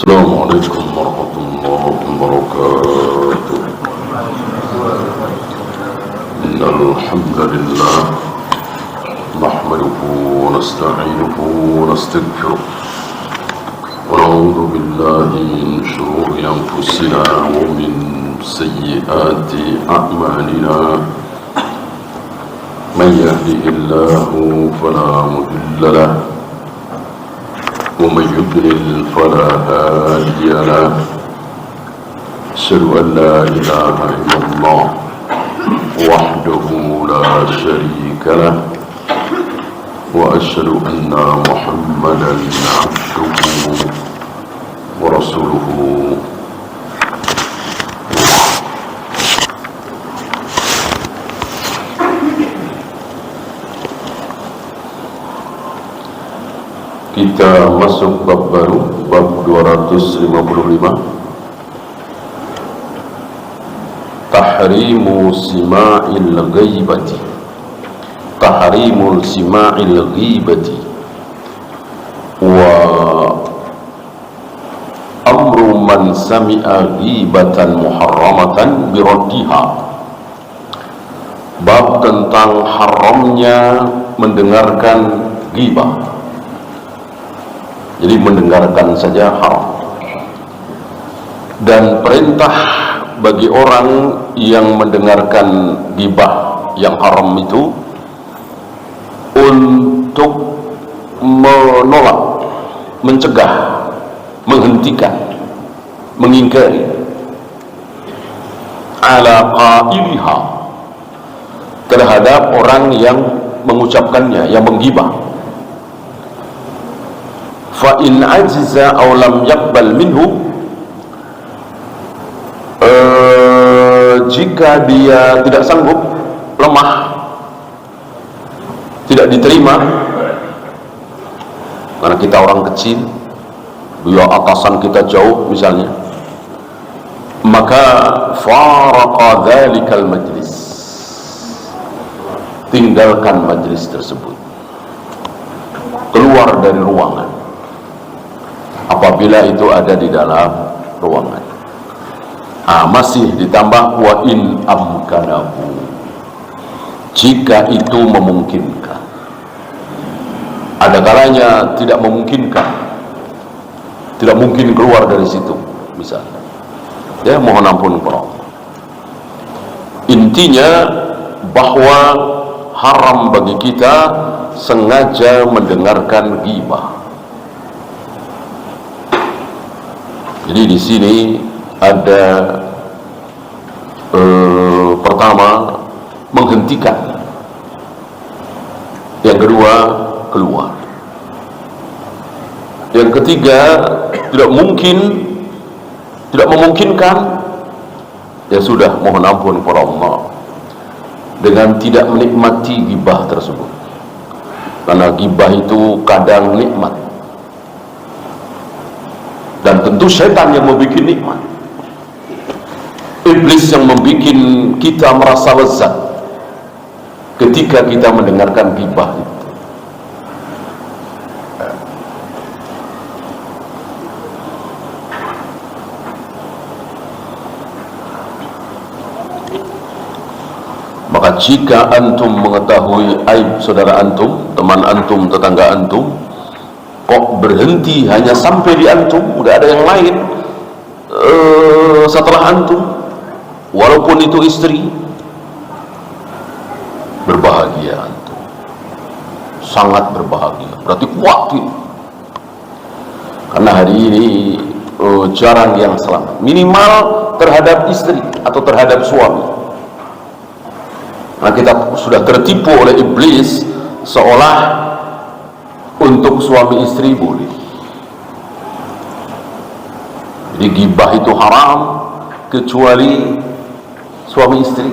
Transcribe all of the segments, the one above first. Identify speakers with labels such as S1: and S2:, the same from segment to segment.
S1: السلام عليكم ورحمة الله وبركاته. إن الحمد لله نحمده ونستعينه ونستغفره ونعوذ بالله من شرور أنفسنا ومن سيئات أعمالنا. من يهده الله فلا مضل له ومن يضلل فلا هادي له. أشهد أن لا إله إلا الله وحده لا شريك له وأشهد أن محمدا عبده ورسوله. Kita masuk bab baru, bab 255, Tahrimu sima'il ghibati. Tahrimul sima'il ghibati wa amru man sami'a ghibatan muharramatan biraddiha. Bab tentang haramnya mendengarkan ghibah. Jadi mendengarkan saja haram. Dan perintah bagi orang yang mendengarkan ghibah yang haram itu untuk menolak, mencegah, menghentikan, mengingkari ala qailiha, terhadap orang yang mengucapkannya, yang menggibah. Fa in ajiza aw lam yaqbal minhu, jika dia tidak sanggup, lemah, tidak diterima, karena kita orang kecil, ya atasan kita jauh misalnya, maka faraqa dzalikal majlis, tinggalkan majlis tersebut, keluar dari ruangan apabila itu ada di dalam ruangan. Masih ditambah wa in amkanahu, jika itu memungkinkan. Ada kalanya tidak memungkinkan, tidak mungkin keluar dari situ misalnya, ya mohon ampun kepada Allah. Intinya bahwa haram bagi kita sengaja mendengarkan ghibah. Jadi di sini ada pertama menghentikan, yang kedua keluar, yang ketiga tidak memungkinkan, ya sudah mohon ampun kepada Allah dengan tidak menikmati ghibah tersebut, karena ghibah itu kadang nikmat. Dan tentu setan yang membuat nikmat, iblis yang membuat kita merasa lezat ketika kita mendengarkan ghibah itu. Maka jika antum mengetahui aib saudara antum, teman antum, tetangga antum, kok berhenti hanya sampai di antum, nggak ada yang lain setelah antum, walaupun itu istri, berbahagia antum, sangat berbahagia, berarti kuat ini. Karena hari ini jarang yang selamat, minimal terhadap istri atau terhadap suami. Nah, kita sudah tertipu oleh iblis seolah untuk suami istri boleh. Jadi ghibah itu haram kecuali suami istri.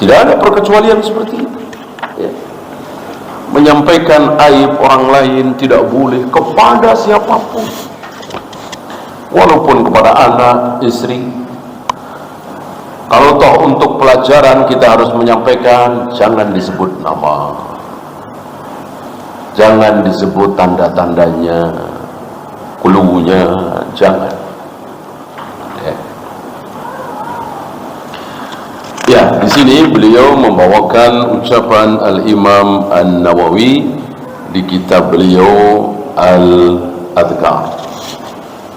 S1: Tidak ada perkecualian seperti itu, ya. Menyampaikan aib orang lain tidak boleh kepada siapapun, walaupun kepada anak, istri. Kalau toh untuk pelajaran kita harus menyampaikan, jangan disebut nama, jangan disebut tanda-tandanya, Klunya jangan. Ya, di sini beliau membawakan ucapan Al-Imam An-Nawawi di kitab beliau Al-Adhkar,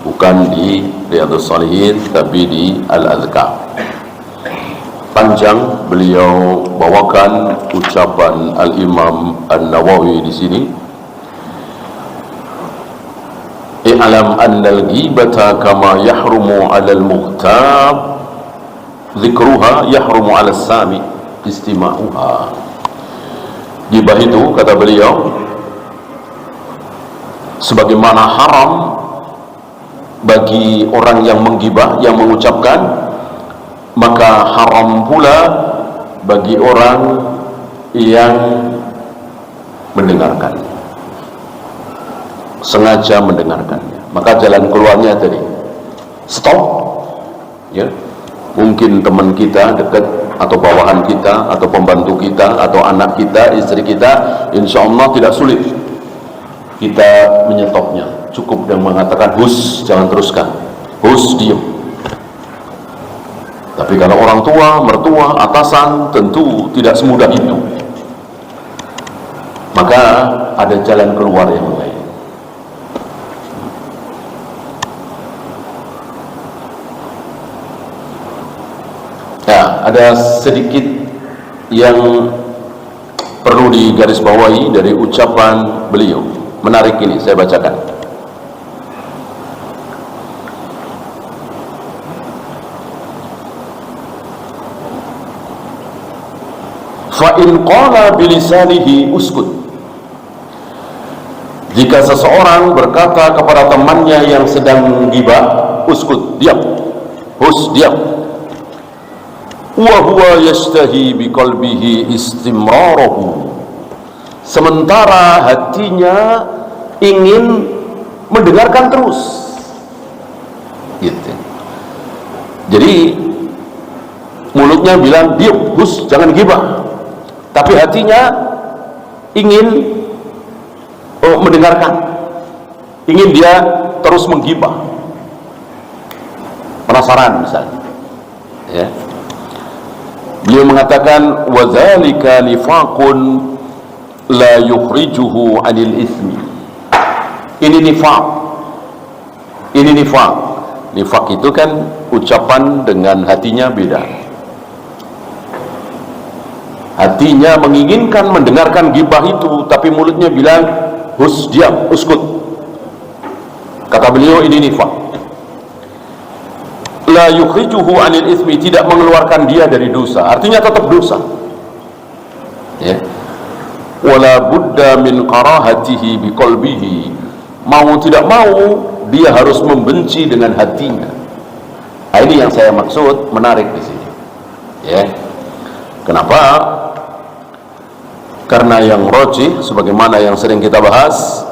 S1: bukan di Riyadhus Shalihin tapi di Al-Adhkar. Panjang beliau bawakan ucapan Al-Imam An-Nawawi di sini. I'lam anna al-ghibata kama yahrumu 'ala al-mughtab dzikruha yahrumu 'ala as-sami istima'uha. Ghibah itu, kata beliau, sebagaimana haram bagi orang yang menggibah, yang mengucapkan, maka haram pula bagi orang yang mendengarkannya, sengaja mendengarkannya. Maka jalan keluarnya tadi stop, ya. Mungkin teman kita dekat, atau bawahan kita, atau pembantu kita, atau anak kita, istri kita, insya Allah tidak sulit kita menyetopnya. Cukup dengan mengatakan hus, jangan teruskan, hus, diam. Tapi kalau orang tua, mertua, atasan, tentu tidak semudah itu. Maka ada jalan keluar yang lain. Ya, ada sedikit yang perlu digarisbawahi dari ucapan beliau. Menarik ini, saya bacakan. Fa in qala bilisanihi uskut. Jika seseorang berkata kepada temannya yang sedang ghibah, uskut, diam, hus, diam. Wa huwa yastahi biqalbihi istimrarahu, sementara hatinya ingin mendengarkan terus, gitu. Jadi mulutnya bilang diam, hus, jangan ghibah, tapi hatinya ingin mendengarkan, ingin dia terus menggibah, penasaran misalnya, ya. Beliau mengatakan wadzalika nifaqun la yukhrijuhu 'anil ismi. Ini nifaq. Ini nifaq. Nifaq itu kan ucapan dengan hatinya beda. Hatinya menginginkan mendengarkan ghibah itu, tapi mulutnya bilang hus, diam, uskut. Kata beliau ini nifaq. La yukhrijuhu 'anil ismi, tidak mengeluarkan dia dari dosa, artinya tetap dosa, ya. Wala budda min karahatihi biqalbihi, mau tidak mau dia harus membenci dengan hatinya. Nah, ini yang saya maksud menarik di sini, ya. Kenapa? Karena yang rajih, sebagaimana yang sering kita bahas,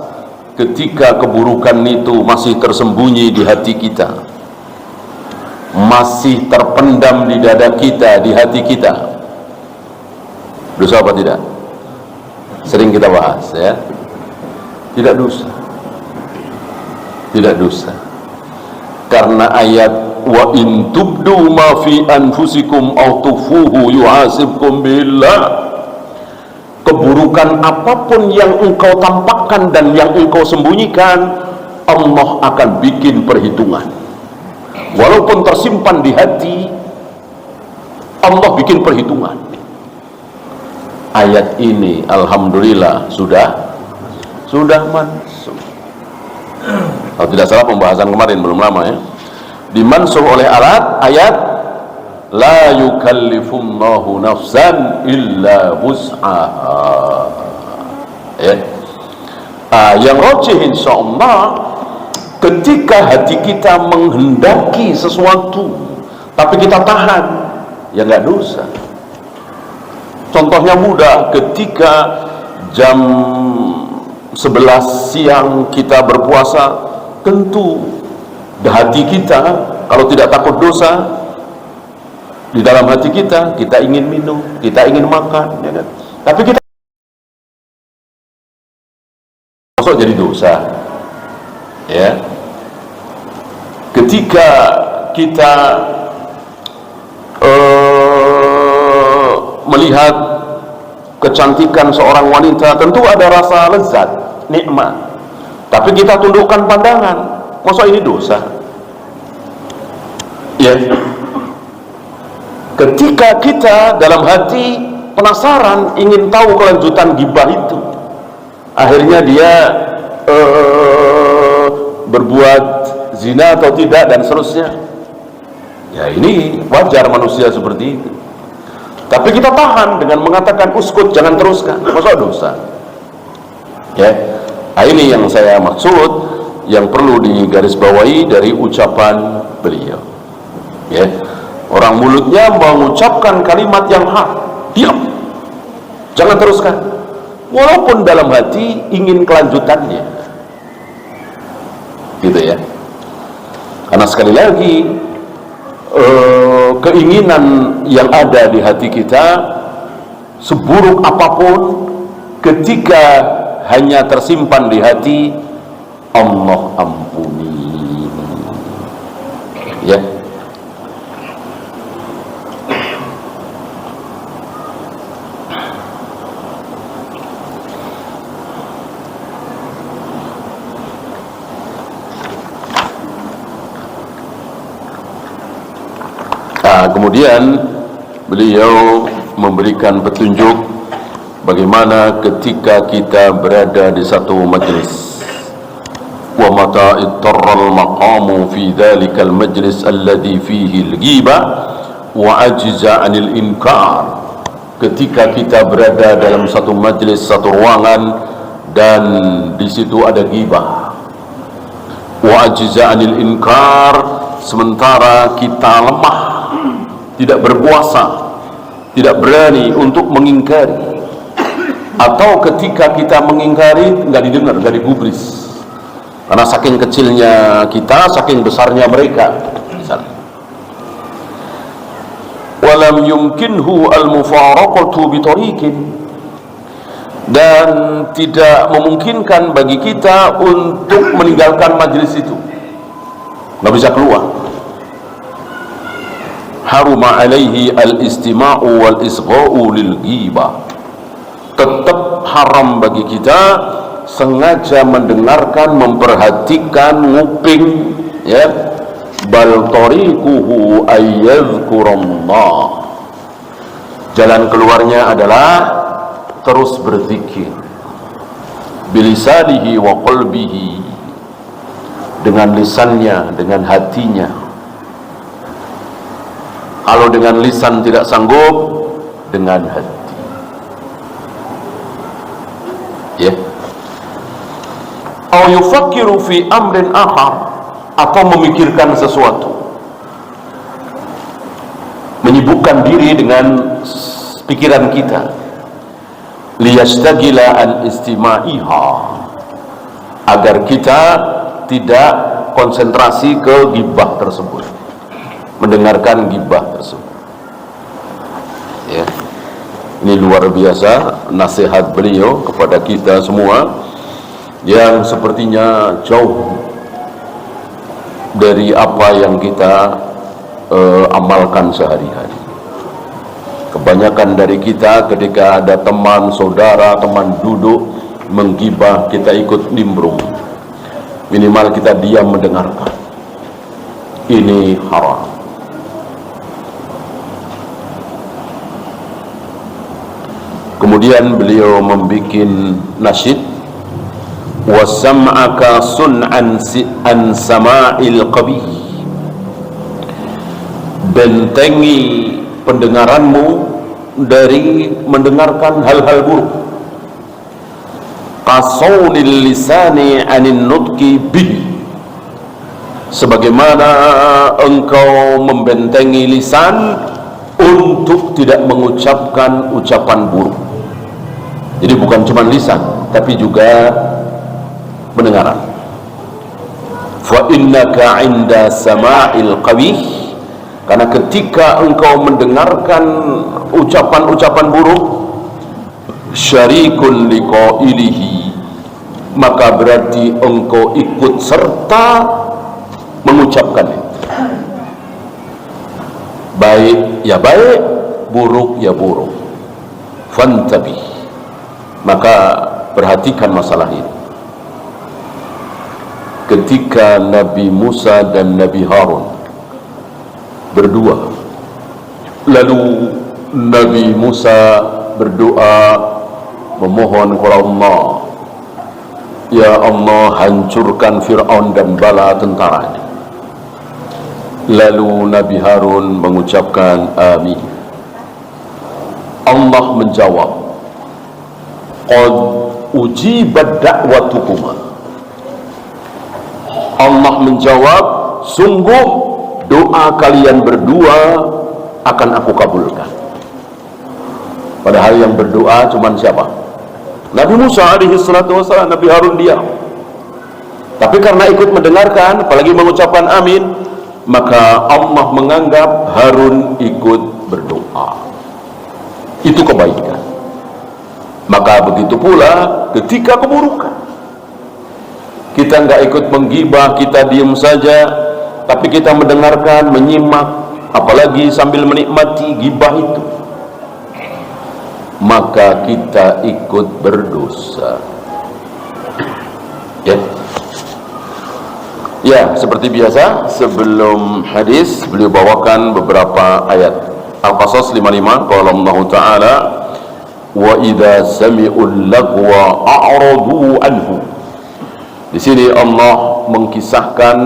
S1: ketika keburukan itu masih tersembunyi di hati kita, masih terpendam di dada kita, di hati kita, dosa apa tidak? Sering kita bahas, ya. Tidak dosa, tidak dosa. Karena ayat wa in tubdu ma fi anfusikum aw tufuhu yuhasibkum billah, keburukan apapun yang engkau tampakkan dan yang engkau sembunyikan, Allah akan bikin perhitungan. Walaupun tersimpan di hati, Allah bikin perhitungan. Ayat ini alhamdulillah sudah mansuh. Kalau tidak salah pembahasan kemarin, belum lama, ya. Dimansuh oleh ayat la yukallifullahu nafsan illa wus'aha, ya. Yang rajih insyaallah, ketika hati kita menghendaki sesuatu tapi kita tahan, ya nggak dosa. Contohnya mudah, ketika jam 11 siang kita berpuasa, tentu di hati kita, kalau tidak takut dosa, di dalam hati kita ingin minum, kita ingin makan, ya kan? Tapi kita masuk jadi dosa, ya. ketika kita melihat kecantikan seorang wanita, tentu ada rasa lezat, nikmat, tapi kita tundukkan pandangan. Masa ini dosa? Ya. Ketika kita dalam hati penasaran, ingin tahu kelanjutan gibah itu, akhirnya dia berbuat zina atau tidak dan seterusnya. Ya, ini wajar manusia seperti itu. Tapi kita tahan dengan mengatakan uskut, jangan teruskan. Masa dosa? Ya, nah, ini yang saya maksud, yang perlu digarisbawahi dari ucapan beliau. Ya, orang mulutnya mengucapkan kalimat yang hak, diam, jangan teruskan, walaupun dalam hati ingin kelanjutannya, gitu ya. Karena sekali lagi, keinginan yang ada di hati kita, seburuk apapun, ketika hanya tersimpan di hati, Allah ampuni. Ya. Kemudian beliau memberikan petunjuk bagaimana ketika kita berada di satu majlis. Wa mata ittarral maqamu fi dhalikal majlis alladhi fihi al-ghibah wa ajza 'anil inkar. Ketika kita berada dalam satu majlis, satu ruangan, dan di situ ada ghibah, wa ajza 'anil inkar, sementara kita lemah, tidak berpuasa, tidak berani untuk mengingkari, atau ketika kita mengingkari nggak didengar, nggak digubris, karena saking kecilnya kita, saking besarnya mereka, misalnya. Walam yumkinhu al-mufaraqatu bitariqin, dan tidak memungkinkan bagi kita untuk meninggalkan majlis itu, nggak bisa keluar. Haruma alaihi al-istima'u wal-isgha'u lil-ghibah, tetap haram bagi kita sengaja mendengarkan, memperhatikan, nguping, ya. Bal tariquhu ayyadhkurallah, jalan keluarnya adalah terus berzikir, bilisanihi wa qalbihi, dengan lisannya, dengan hatinya. Kalau dengan lisan tidak sanggup, dengan hati. Ya. Au yufakkiru fi amrin akhar, atau memikirkan sesuatu, menyibukkan diri dengan pikiran kita, liyastagila an istima'iha, agar kita tidak konsentrasi ke ghibah tersebut, mendengarkan ghibah tersebut. Ya. Ini luar biasa nasihat beliau kepada kita semua yang sepertinya jauh dari apa yang kita amalkan sehari-hari. Kebanyakan dari kita ketika ada teman, saudara, teman duduk menggibah, kita ikut nimbrung. Minimal kita diam mendengarkan. Ini haram. Kemudian beliau membuat nasyid, wasam'aka sun'an an sama'il qabih, bentengi pendengaranmu dari mendengarkan hal-hal buruk, qasaunil lisani anin nutqi bih, sebagaimana engkau membentengi lisan untuk tidak mengucapkan ucapan buruk. Jadi bukan cuma lisan, tapi juga pendengaran. Fa innaka 'inda sama'il qabih, karena ketika engkau mendengarkan ucapan-ucapan buruk, syarikun liqailihi, maka berarti engkau ikut serta mengucapkan itu. baik ya baik, buruk ya buruk. Fantabi, maka perhatikan masalah ini. Ketika Nabi Musa dan Nabi Harun berdua, lalu Nabi Musa berdoa memohon kepada Allah, ya Allah, hancurkan Fir'aun dan bala tentaranya. Lalu Nabi Harun mengucapkan amin. Allah menjawab, qad ujibat da'watukuma. Allah menjawab, sungguh doa kalian berdua akan aku kabulkan. Padahal yang berdoa cuman siapa? Nabi Musa alaihi salatu wassalam. Nabi Harun diam. Tapi karena ikut mendengarkan, apalagi mengucapkan amin, maka Allah menganggap Harun ikut berdoa. Itu kebaikan. Maka begitu pula ketika keburukan, kita nggak ikut menggibah, kita diam saja, tapi kita mendengarkan, menyimak, apalagi sambil menikmati gibah itu, maka kita ikut berdosa. Ya, seperti biasa sebelum hadis beliau bawakan beberapa ayat. Al-Qasas 55, qala Allah Ta'ala, wa idza sami'ul lagwa a'radu anhu. Di sini Allah mengkisahkan,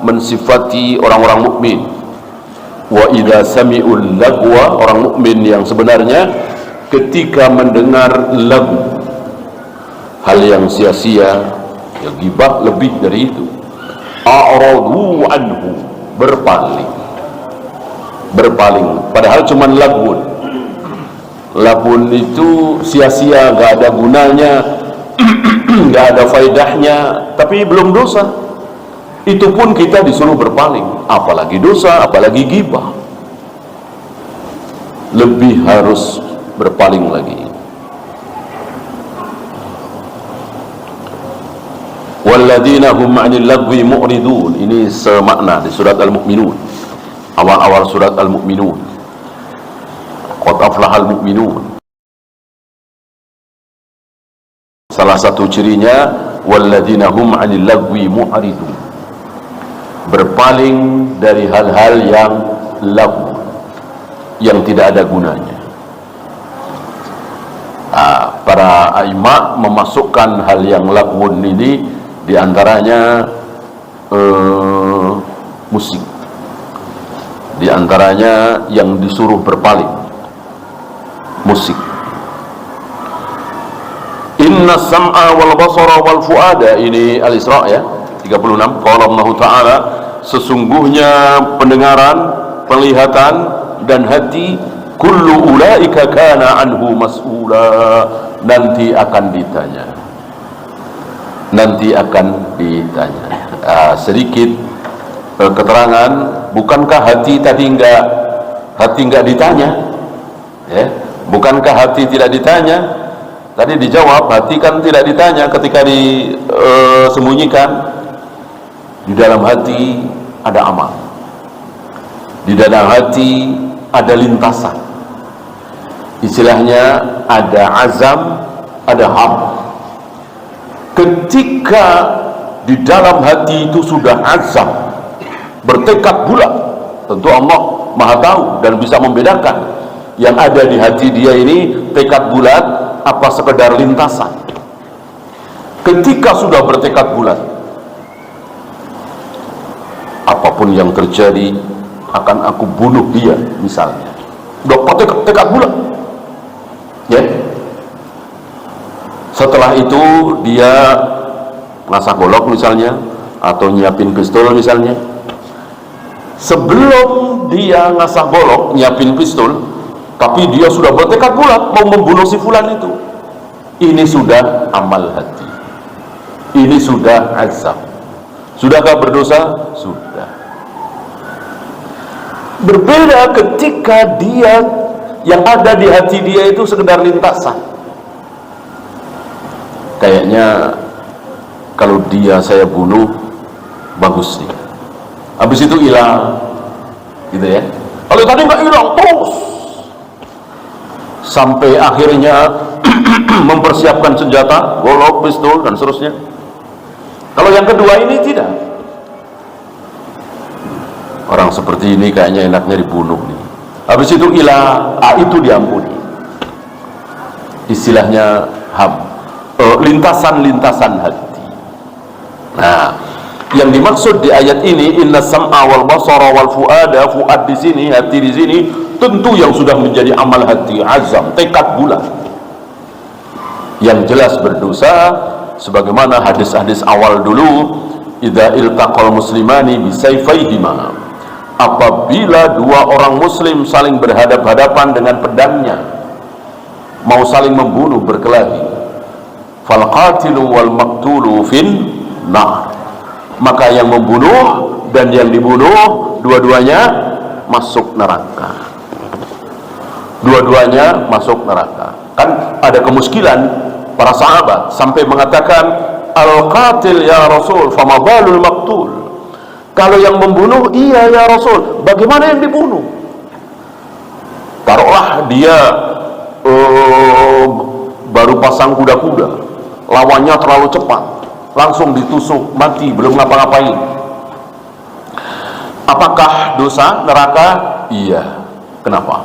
S1: mensifati orang-orang mukmin. Wa idza sami'ul lagwa, orang mukmin yang sebenarnya ketika mendengar lagu, hal yang sia-sia, ya ghibah lebih dari itu, a'radu anhu, berpaling. Padahal cuman lagun itu sia-sia, gak ada gunanya, gak ada faedahnya, tapi belum dosa. Itu pun kita disuruh berpaling, apalagi dosa, apalagi ghibah, lebih harus berpaling lagi. Walladzina hum 'anil lagwi mu'ridun, ini semakna di surat Al-Mu'minun, awal-awal surat Al-Mu'minun. Qad aflahal mu'minun. Salah satu cirinya walladzina hum 'anil lagwi mu'ridun, berpaling dari hal-hal yang lagu, yang tidak ada gunanya. Para a'immah memasukkan hal yang lagun ini diantaranya musik, diantaranya yang disuruh berpaling, musik. Inna sam'a wal basara wal fuada, ini Al-Isra ya 36. Qala Allah Ta'ala, sesungguhnya pendengaran, penglihatan dan hati, kullu ulaika kana anhu mas'ula, nanti akan ditanya. Sedikit keterangan, bukankah hati tadi enggak ditanya? Ya, bukankah hati tidak ditanya? Tadi dijawab, hati kan tidak ditanya ketika disembunyikan. Di dalam hati ada amal, di dalam hati ada lintasan, istilahnya ada azam, ada ham. Ketika di dalam hati itu sudah azam, bertekad bulat, tentu Allah Maha tahu dan bisa membedakan yang ada di hati dia ini tekad bulat apa sekedar lintasan. Ketika sudah bertekad bulat, apapun yang terjadi akan aku bunuh dia, misalnya, udah tekad bulat ya. Setelah itu dia ngasah golok misalnya, atau nyiapin pistol misalnya. Sebelum dia ngasah golok, nyiapin pistol, tapi dia sudah bertekad bulat mau membunuh si fulan itu, ini sudah amal hati, ini sudah azam. Sudahkah berdosa? Sudah. Berbeda ketika dia, yang ada di hati dia itu sekedar lintasan. Kayaknya kalau dia saya bunuh, bagus nih, habis itu hilang gitu ya. Kalau tadi nggak hilang terus sampai akhirnya mempersiapkan senjata, golok, pistol dan seterusnya. Kalau yang kedua ini tidak. Orang seperti ini kayaknya enaknya dibunuh nih. Habis itu hilang, itu diampuni. Istilahnya lintasan-lintasan hati. Nah, yang dimaksud di ayat ini inna sam'a wal basara wal fuada, fuad di sini, hati di sini, tentu yang sudah menjadi amal hati, azam, tekad bulat. Yang jelas berdosa sebagaimana hadis-hadis awal dulu, idza iltaqal muslimani bisayfayhima. Apabila dua orang muslim saling berhadap-hadapan dengan pedangnya, mau saling membunuh berkelahi, fal qatilu wal maqtulu fin nar. Maka yang membunuh dan yang dibunuh dua-duanya masuk neraka. Dua-duanya masuk neraka. Kan ada kemuskilan para sahabat sampai mengatakan, al-qatil ya Rasul, fama balul maqtul. Kalau yang membunuh, iya ya Rasul, bagaimana yang dibunuh? Taruhlah dia baru pasang kuda-kuda, lawannya terlalu cepat, langsung ditusuk mati, belum ngapa-ngapain. Apakah dosa neraka? Iya. Kenapa?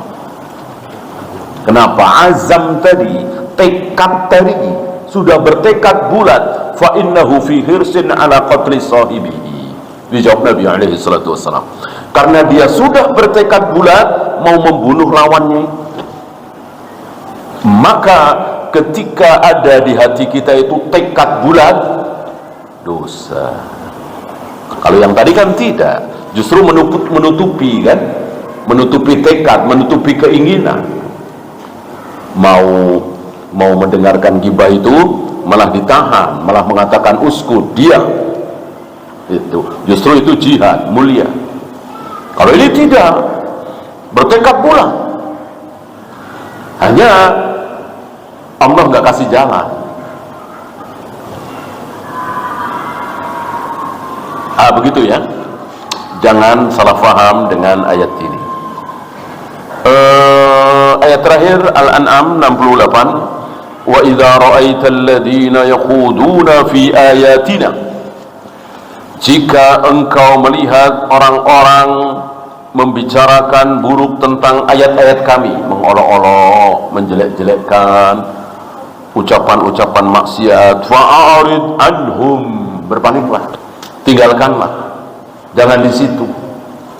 S1: Kenapa? Azam tadi, tekad tadi, sudah bertekad bulat, fa innahu fi hirsin ala qatli sahibihi. Dijawab Nabi alaihi salatu wassalam, karena dia sudah bertekad bulat mau membunuh lawannya. Maka ketika ada di hati kita itu tekad bulat, dosa. Kalau yang tadi kan tidak, justru menutupi kan, menutupi tekad, menutupi keinginan. Mau mendengarkan gibah itu malah ditahan, malah mengatakan uskut, diam. Itu justru itu jihad mulia. Kalau ini tidak, bertekad bulat, hanya Allah nggak kasih jalan. Begitu ya, jangan salah faham dengan ayat ini. Ayat terakhir Al-An'am 68, wa idza ra'aital ladzina yakhuduna fi ayatina, jika engkau melihat orang-orang membicarakan buruk tentang ayat-ayat kami, mengolok-olok, menjelek-jelekkan, ucapan-ucapan maksiat, fa'arid anhum, berpalinglah, tinggalkanlah, jangan di situ,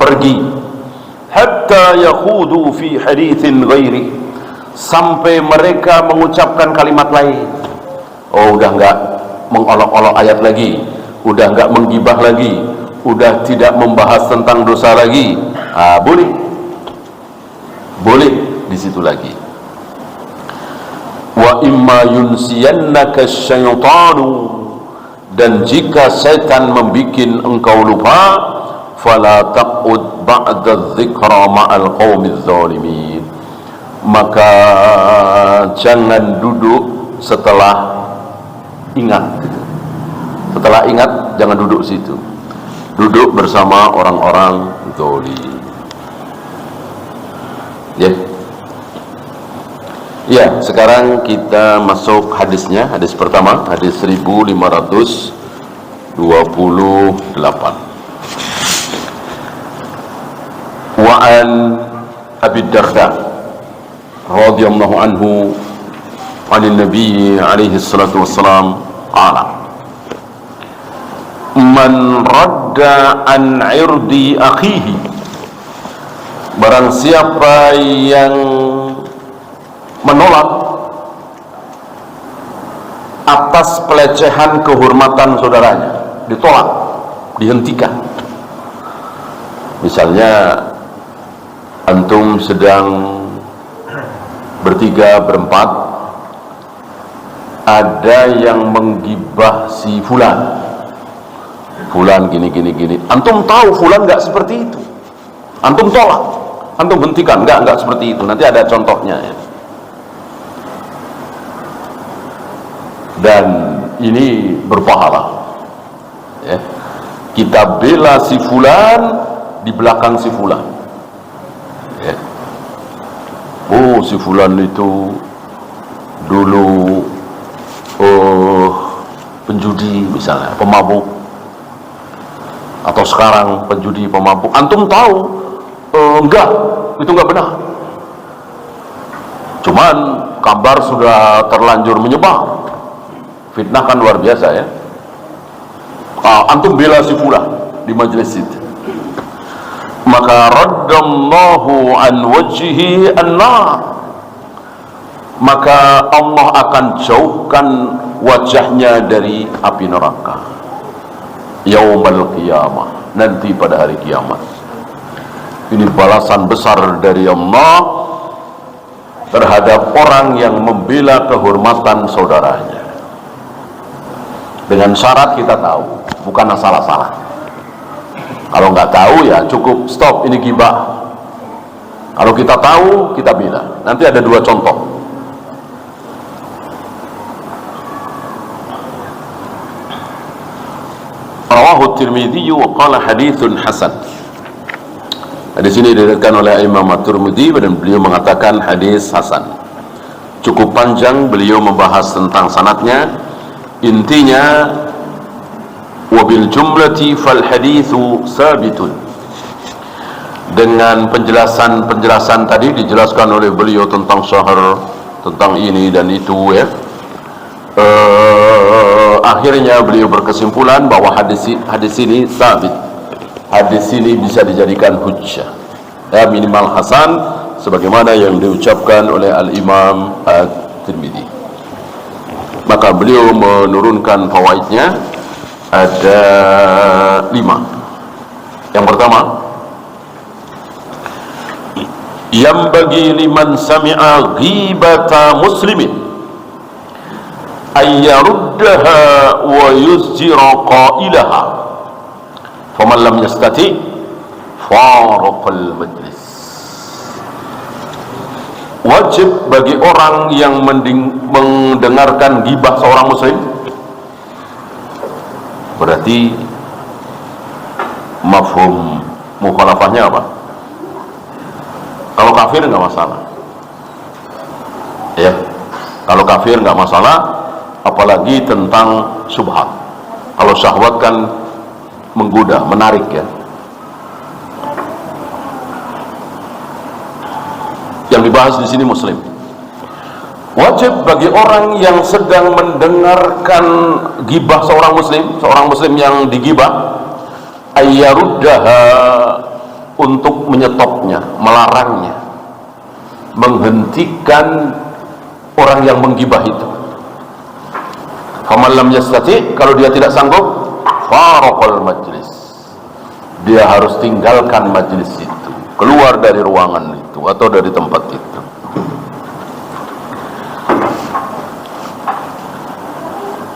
S1: pergi, hatta yakhudu fi haditsin ghairi, sampai mereka mengucapkan kalimat lain. Oh, udah enggak mengolok-olok ayat lagi, udah enggak menggibah lagi, udah tidak membahas tentang dosa lagi. Boleh di situ lagi. Wa imma yunsiyannaka syaitanu, dan jika setan membikin engkau lupa, fala taqud ba'da dzikra ma'al qaumiz zalimin, maka jangan duduk setelah ingat. Setelah ingat jangan duduk situ, duduk bersama orang-orang zalim. Ya, sekarang kita masuk hadisnya. Hadis pertama, hadis 1528. Wa an Abi Darda radhiyallahu anhu 'anil Nabi alaihi salatu wassalam qala, man radda an 'irdi akhihi, barang siapa yang menolak atas pelecehan kehormatan saudaranya, ditolak, dihentikan. Misalnya antum sedang bertiga, berempat, ada yang menggibah si fulan, fulan gini, antum tahu fulan nggak seperti itu, antum tolak, antum hentikan, nggak seperti itu, nanti ada contohnya ya. Dan ini berpahala ya. Kita bela si fulan di belakang si fulan, oh si fulan itu dulu penjudi misalnya, pemabuk, atau sekarang penjudi pemabuk. Antum tahu enggak, itu enggak benar. Cuman kabar sudah terlanjur menyebar, fitnah kan luar biasa ya. Antum bela si fulan di majelis itu, maka raddallahu an wajhihi an-nar, maka Allah akan jauhkan wajahnya dari api neraka yaumal qiyamah, nanti pada hari kiamat. Ini balasan besar dari Allah terhadap orang yang membela kehormatan saudaranya. Dengan syarat kita tahu, bukan asal-asalan. Kalau nggak tahu ya cukup stop, ini ghibah. Kalau kita tahu, kita bela. Nanti ada dua contoh. Rawahu Tirmidzi wa qala haditsun hasan. Di sini diriwayatkan oleh Imam At-Tirmidzi dan beliau mengatakan hadis hasan. Cukup panjang beliau membahas tentang sanadnya. Intinya wabil jumlati fal haditsu sabitun. Dengan penjelasan tadi dijelaskan oleh beliau tentang syahr, tentang ini dan itu ya. Akhirnya beliau berkesimpulan bahwa hadis ini sabit. Hadis ini bisa dijadikan hujjah, ya, minimal hasan, sebagaimana yang diucapkan oleh Al-Imam At-Tirmidzi. Maka beliau menurunkan fawaidnya ada 5. Yang pertama, yang bagi liman sami'a ghibata muslimin ayyaruddaha wa yuzjira qailaha, faman lam yastati faraqal majlis. Wajib bagi orang yang mendengarkan ghibah seorang muslim, berarti mafhum mukhalafahnya apa? Kalau kafir nggak masalah, ya. Kalau kafir nggak masalah, apalagi tentang syubhat. Kalau syahwat kan menggoda, menarik ya. Yang dibahas di sini muslim. Wajib bagi orang yang sedang mendengarkan ghibah seorang muslim yang digibah, ayyaruddaha, untuk menyetopnya, melarangnya, menghentikan orang yang menggibah itu. Faman lam yastati, kalau dia tidak sanggup, faraqal majlis, dia harus tinggalkan majlis itu, keluar dari ruangan itu atau dari tempat itu.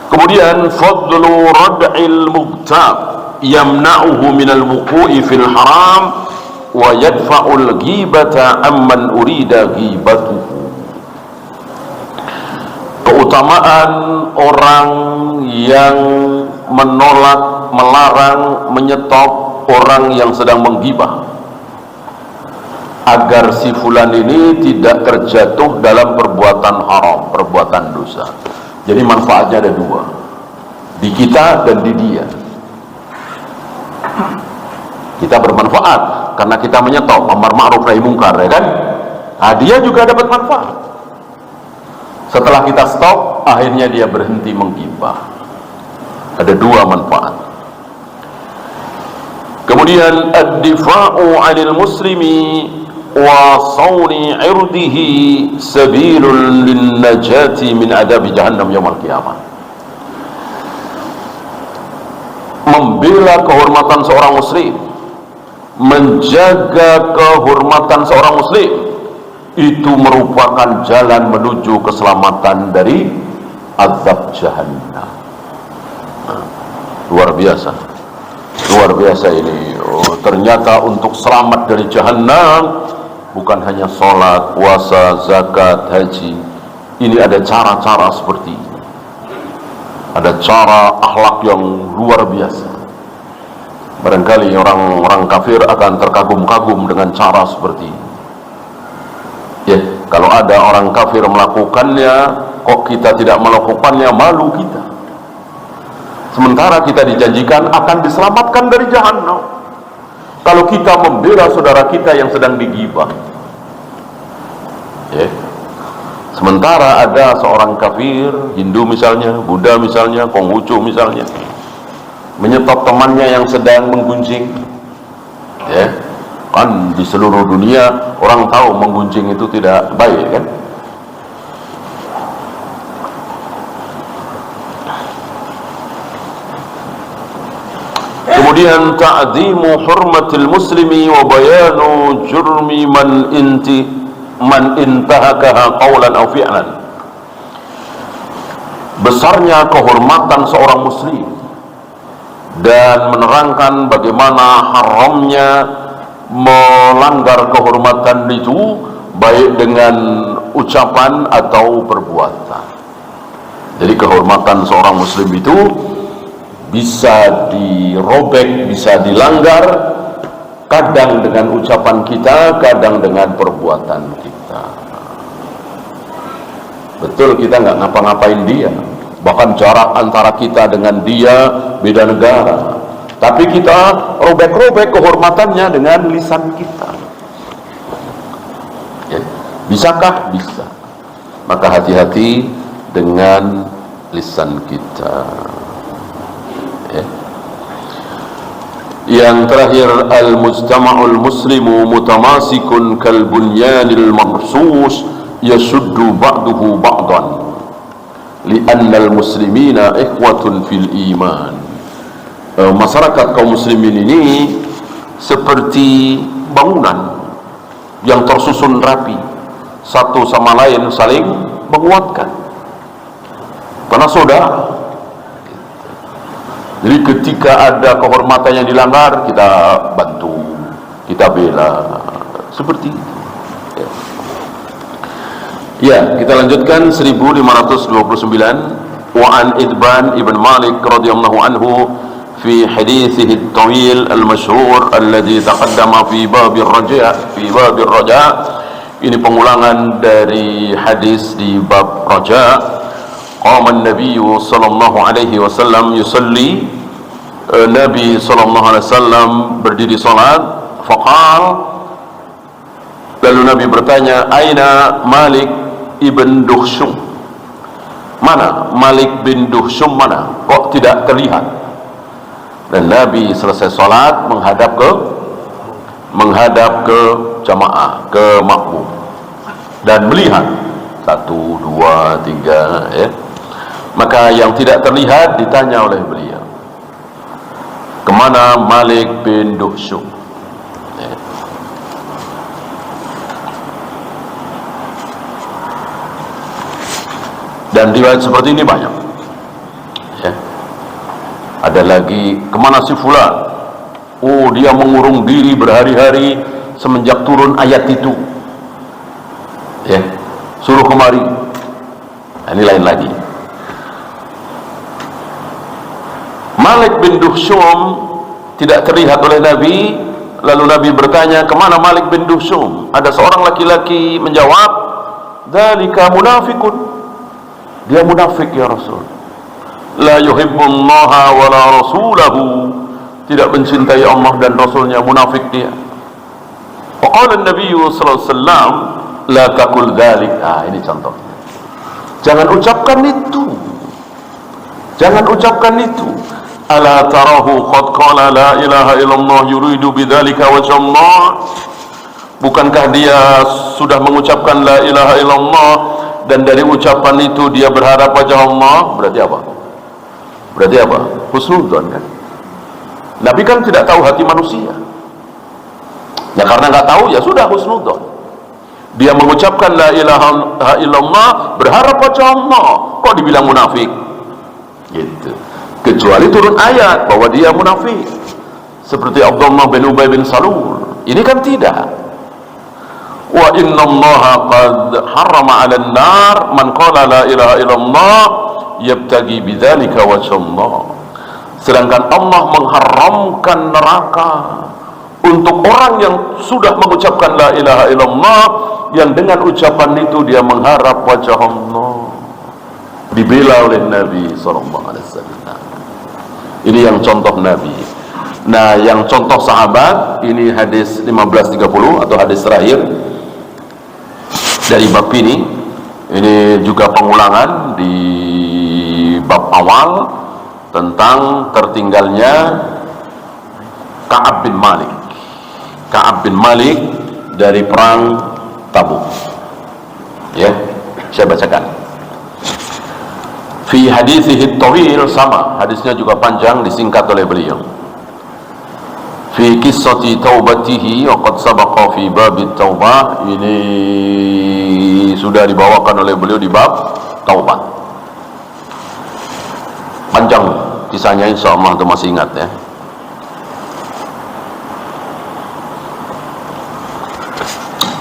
S1: Kemudian fadlu rad'il mubtab yamna'uhu minal wuqu'i fil haram wa yadfa'ul ghibata amman urida ghibatuhu. Keutamaan orang yang menolak, melarang, menyetop orang yang sedang menggibah, agar si fulan ini tidak terjatuh dalam perbuatan haram, perbuatan dosa. Jadi manfaatnya ada dua, di kita dan di dia. Kita bermanfaat karena kita menyetop amar ma'ruf nahi mungkar, ya kan? Nah, dia juga dapat manfaat. Setelah kita stop, akhirnya dia berhenti menggibah. Ada dua manfaat. Kemudian ad-difa'u 'anil muslimi wa sawni 'irdihi sabilun lin najati min adabi jahannam yaumil qiyamah. Membela kehormatan seorang muslim, menjaga kehormatan seorang muslim, itu merupakan jalan menuju keselamatan dari azab jahannam. Luar biasa ini. Ternyata untuk selamat dari jahannam bukan hanya sholat, puasa, zakat, haji. Ini ada cara-cara seperti ini. Ada cara akhlak yang luar biasa. Barangkali orang kafir akan terkagum-kagum dengan cara seperti ini. Ya, Kalau ada orang kafir melakukannya, kok kita tidak melakukannya, malu kita. Sementara kita dijanjikan akan diselamatkan dari jahanam kalau kita membela saudara kita yang sedang digibah. Sementara ada seorang kafir, Hindu misalnya, Buddha misalnya, Konghucu misalnya, menyetop temannya yang sedang menggunjing. Kan di seluruh dunia orang tahu menggunjing itu tidak baik, kan? Kemudian ta'zimu hurmatil muslimi wa bayanu jurmi man intahakaha qawlan aw fi'lan. Besarnya kehormatan seorang muslim dan menerangkan bagaimana haramnya melanggar kehormatan itu, baik dengan ucapan atau perbuatan. Jadi kehormatan seorang muslim itu bisa dirobek, bisa dilanggar, kadang dengan ucapan kita, kadang dengan perbuatan kita. Betul, kita nggak ngapa-ngapain dia, bahkan jarak antara kita dengan dia beda negara, tapi kita robek-robek kehormatannya dengan lisan kita. Bisakah? Bisa. Maka hati-hati dengan lisan kita. Yang terakhir, al-mujtama'ul muslimu mutamasikun kal bunyanil marsus yasuddu ba'duhu ba'dan li'anna al-muslimina ikhwatun fil iman. Masyarakat kaum muslimin ini seperti bangunan yang tersusun rapi, satu sama lain saling menguatkan karena saudara. Jadi ketika ada kehormatan yang dilanggar, kita bantu, kita bela, seperti itu. Ya, kita lanjutkan 1529. Wa an Idban ibn Malik radhiyallahu anhu fi hadithihi at-tawil al-mashhur alladhi taqaddama fi bab ar-raja. Ini pengulangan dari hadis di bab raja. Qama an-nabiy sallallahu alaihi wasallam yusalli. Nabi sallallahu alaihi wasallam berdiri salat, faqal, lalu Nabi bertanya, aina Malik ibn Duhsyum? Mana Malik bin Duhsyum, mana? Kok tidak terlihat? Dan Nabi selesai salat menghadap ke jamaah, ke makmum, dan melihat 1, 2, 3, Maka yang tidak terlihat ditanya oleh beliau, kemana Malik bin Duhsyum? Dan riwayat seperti ini banyak. Ada lagi, kemana si fulan? Oh, dia mengurung diri berhari-hari semenjak turun ayat itu. Suruh kemari. Ini lain lagi. Malik bin Duhsyum tidak terlihat oleh Nabi. Lalu Nabi bertanya, kemana Malik bin Duhsyum? Ada seorang laki-laki menjawab, dzalika munafikun. Dia munafik ya Rasul. La yuhibbullaha wa la rasulahu. Tidak mencintai Allah dan Rasulnya, munafik dia. Faqala an-nabiy sallallahu alaihi wasallam, la taqul dzalik. Ini contohnya. Jangan ucapkan itu. Jangan ucapkan itu. Ala tarahu qad qala la ilaha illallah yuridu bidzalika wajha Allah. Bukankah dia sudah mengucapkan la ilaha illallah dan dari ucapan itu dia berharap wajah Allah? Berarti apa? Berarti apa? Husnudzon, kan? Nabi kan tidak tahu hati manusia. Ya karena nggak tahu, ya sudah husnudzon. Dia mengucapkan la ilaha illallah berharap wajah Allah, kok dibilang munafik? Gitu. Kecuali turun ayat bahwa dia munafik, seperti Abdullah bin Ubay bin Salul. Ini kan tidak. Wa inna allaha qad harrama 'alan nar man qala la ilaha illallah yabtagi bidzalika wajha Allah. Sedangkan Allah mengharamkan neraka untuk orang yang sudah mengucapkan la ilaha illallah yang dengan ucapan itu dia mengharap wajah Allah, dibela oleh Nabi SAW. Ini yang contoh Nabi. Nah, yang contoh sahabat, ini hadis 1530 atau hadis terakhir dari bab ini. Ini juga pengulangan di bab awal tentang tertinggalnya Ka'ab bin Malik. Ka'ab bin Malik dari perang Tabuk. Ya, saya bacakan. Fi hadithihi tawil, sama, hadisnya juga panjang, disingkat oleh beliau. Fi qissati taubatihi wa qad sabaqa fi babit taubah, ini sudah dibawakan oleh beliau di bab taubat. Panjang kisahnya, insyaallah itu masih ingat ya.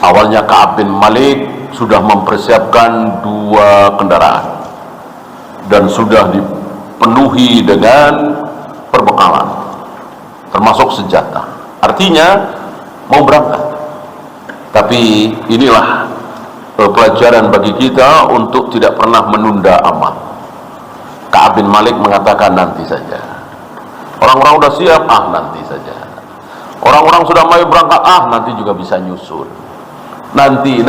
S1: Awalnya Ka'ab bin Malik sudah mempersiapkan 2 kendaraan dan sudah dipenuhi dengan perbekalan, termasuk senjata. Artinya mau berangkat. Tapi inilah pelajaran bagi kita untuk tidak pernah menunda amal. Ka'ab bin Malik mengatakan nanti saja. Orang-orang sudah siap, nanti saja. Orang-orang sudah mau berangkat, nanti juga bisa nyusul. Nanti.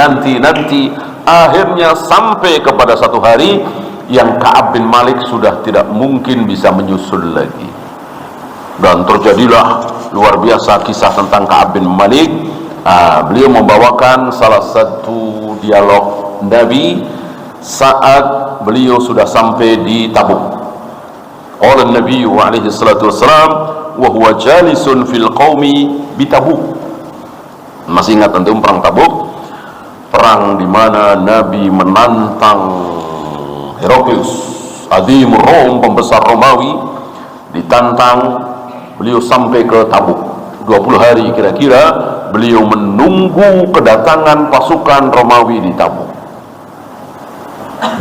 S1: Akhirnya sampai kepada satu hari yang Ka'ab bin Malik sudah tidak mungkin bisa menyusul lagi. Dan terjadilah luar biasa kisah tentang Ka'ab bin Malik. Beliau membawakan salah satu dialog Nabi saat beliau sudah sampai di Tabuk. Qala Nabi alaihi salatu wassalam wa huwa jalisun fil qaumi bi Tabuk. Masih ingat antum perang Tabuk? Perang di mana Nabi menantang Heraklius, Adimur Rom, pembesar Romawi, ditantang. Beliau sampai ke Tabuk 20 hari kira-kira beliau menunggu kedatangan pasukan Romawi di Tabuk,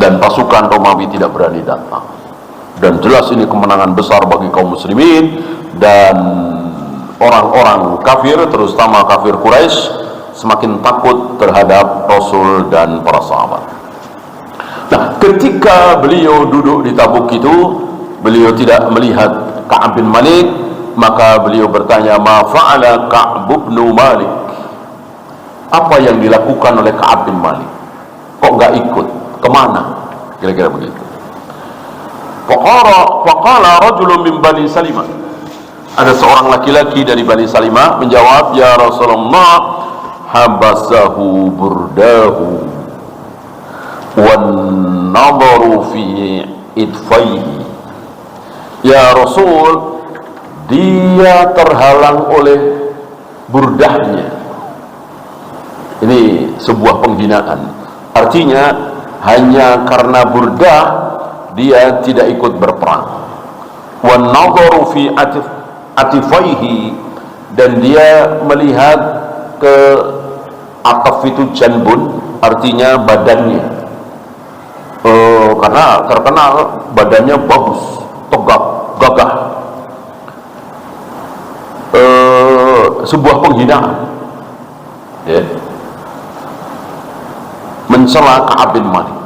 S1: dan pasukan Romawi tidak berani datang. Dan jelas ini kemenangan besar bagi kaum muslimin, dan orang-orang kafir, terutama kafir Quraisy, semakin takut terhadap Rasul dan para sahabat. Nah, ketika beliau duduk di Tabuk itu, beliau tidak melihat Ka'ab bin Malik, maka beliau bertanya, ma fa'ala Ka'ab bin Malik? Apa yang dilakukan oleh Ka'ab bin Malik? Kok nggak ikut? Kemana? Kira-kira begitu. Faqala rajulun min Bani Salimah. Ada seorang laki-laki dari Bani Salimah menjawab, ya Rasulullah, habasahu burdahu wan nadaru fi idfaihi. Ya Rasul, dia terhalang oleh burdahnya. Ini sebuah penghinaan. Artinya hanya karena burdah dia tidak ikut berperang. Wan nadaru fi atifaihi, dan dia melihat ke ataf itu janbun, artinya badannya. Karena terkenal badannya bagus, tegak, gagah. Sebuah penghinaan, ya. Mencela Ka'ab bin Malik.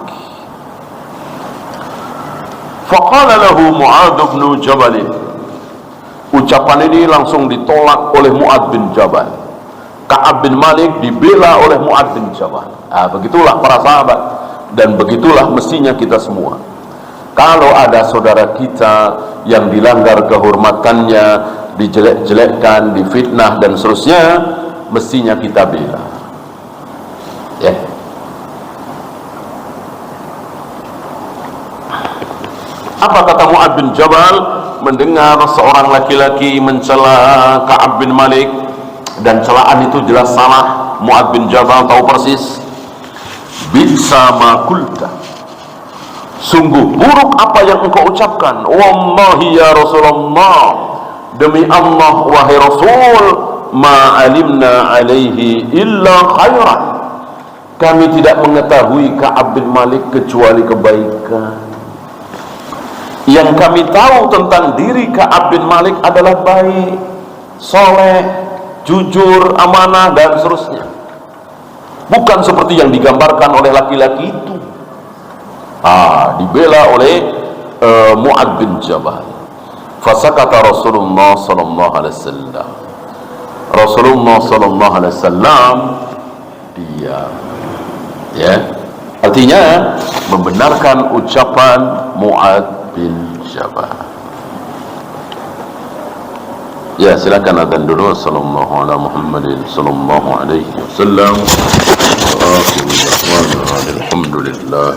S1: Faqala lahu Mu'adz bin Jabal. Ucapan ini langsung ditolak oleh Mu'adz bin Jabal. Ka'ab bin Malik dibela oleh Mu'adz bin Jabal. Begitulah para sahabat, dan begitulah mestinya kita semua. Kalau ada saudara kita yang dilanggar kehormatannya, dijelek-jelekkan, difitnah dan seterusnya, mestinya kita bela. Ya. Apa kata Mu'adz bin Jabal mendengar seorang laki-laki mencela Ka'ab bin Malik, dan celaan itu jelas salah? Mu'adz bin Jabal tahu persis. Bisa ma qulta, sungguh buruk apa yang engkau ucapkan. Wallahi ya Rasulullah, demi Allah wahai Rasul, ma alimna alaihi illa khairan, kami tidak mengetahui Ka'ab bin Malik kecuali kebaikan. Yang kami tahu tentang diri Ka'ab bin Malik adalah baik, soleh, jujur, amanah dan seterusnya. bukan seperti yang digambarkan oleh laki-laki itu. Dibela oleh Mu'ad bin Jabal. Fasakata Rasulullah sallallahu alaihi wasallam. Rasulullah sallallahu alaihi wasallam diam. Ya, artinya membenarkan ucapan Mu'ad bin Jabal. Ya, silakan adzan dulu. Sallallahu ala Muhammadin sallallahu alaihi wasallam. Alhamdulillah.